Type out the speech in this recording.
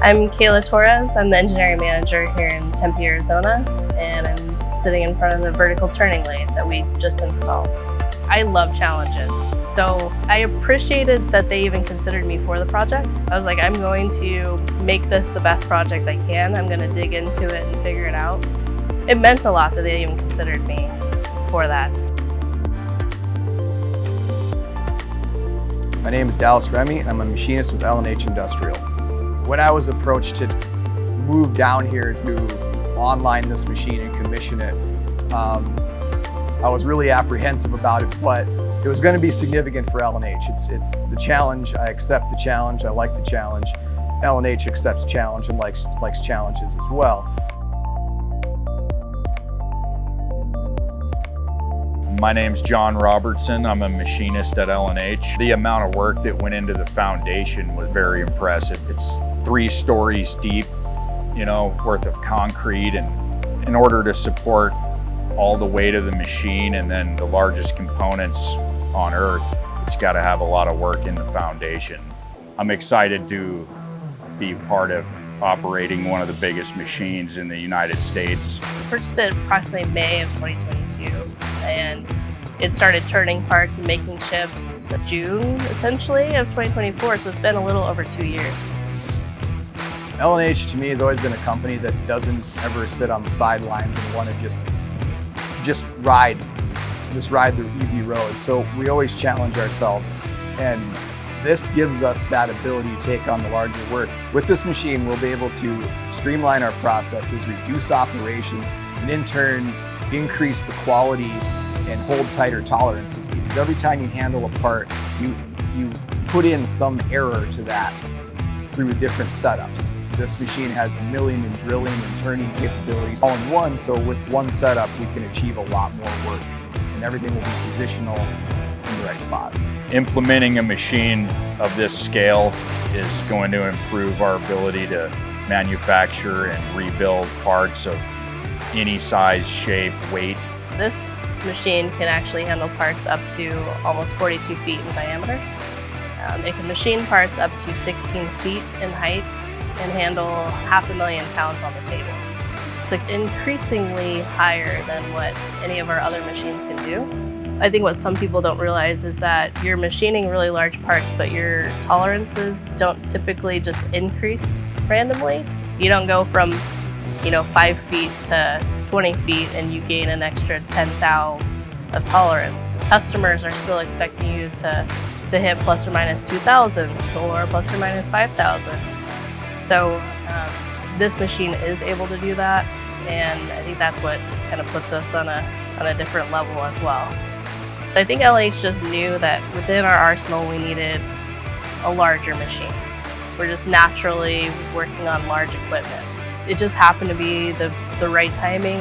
I'm Kayla Torres. I'm the engineering manager here in Tempe, Arizona, and I'm sitting in front of the vertical turning lathe that we just installed. I love challenges, so I appreciated that they even considered me for the project. I was like, I'm going to make this the best project I can. I'm going to dig into it and figure it out. It meant a lot that they even considered me for that. My name is Dallas Remy, and I'm a machinist with L&H Industrial. When I was approached to move down here to online this machine and commission it, I was really apprehensive about it, but it was going to be significant for L&H. It's the challenge. I accept the challenge. I like the challenge. L&H accepts challenge and likes challenges as well. My name's John Robertson. I'm a machinist at L&H. The amount of work that went into the foundation was very impressive. It's 3 stories deep, worth of concrete, and in order to support all the weight of the machine and then the largest components on Earth, it's got to have a lot of work in the foundation. I'm excited to be part of operating one of the biggest machines in the United States. I purchased it approximately May of 2022, and it started turning parts and making chips June, essentially, of 2024, so it's been a little over 2 years. L&H to me has always been a company that doesn't ever sit on the sidelines and want to just ride the easy road. So we always challenge ourselves, and this gives us that ability to take on the larger work. With this machine, we'll be able to streamline our processes, reduce operations, and in turn, increase the quality and hold tighter tolerances, because every time you handle a part, you put in some error to that through different setups. This machine has milling and drilling and turning capabilities all in one, so with one setup, we can achieve a lot more work, and everything will be positional in the right spot. Implementing a machine of this scale is going to improve our ability to manufacture and rebuild parts of any size, shape, weight. This machine can actually handle parts up to almost 42 feet in diameter. It can machine parts up to 16 feet in height and handle 500,000 pounds on the table. It's increasingly higher than what any of our other machines can do. I think what some people don't realize is that you're machining really large parts, but your tolerances don't typically just increase randomly. You don't go from 5 feet to 20 feet and you gain an extra 10 thou of tolerance. Customers are still expecting you to hit plus or minus 2,000s or plus or minus 5,000s. So this machine is able to do that, and I think that's what kind of puts us on a different level as well. I think L&H just knew that within our arsenal we needed a larger machine. We're just naturally working on large equipment. It just happened to be the right timing.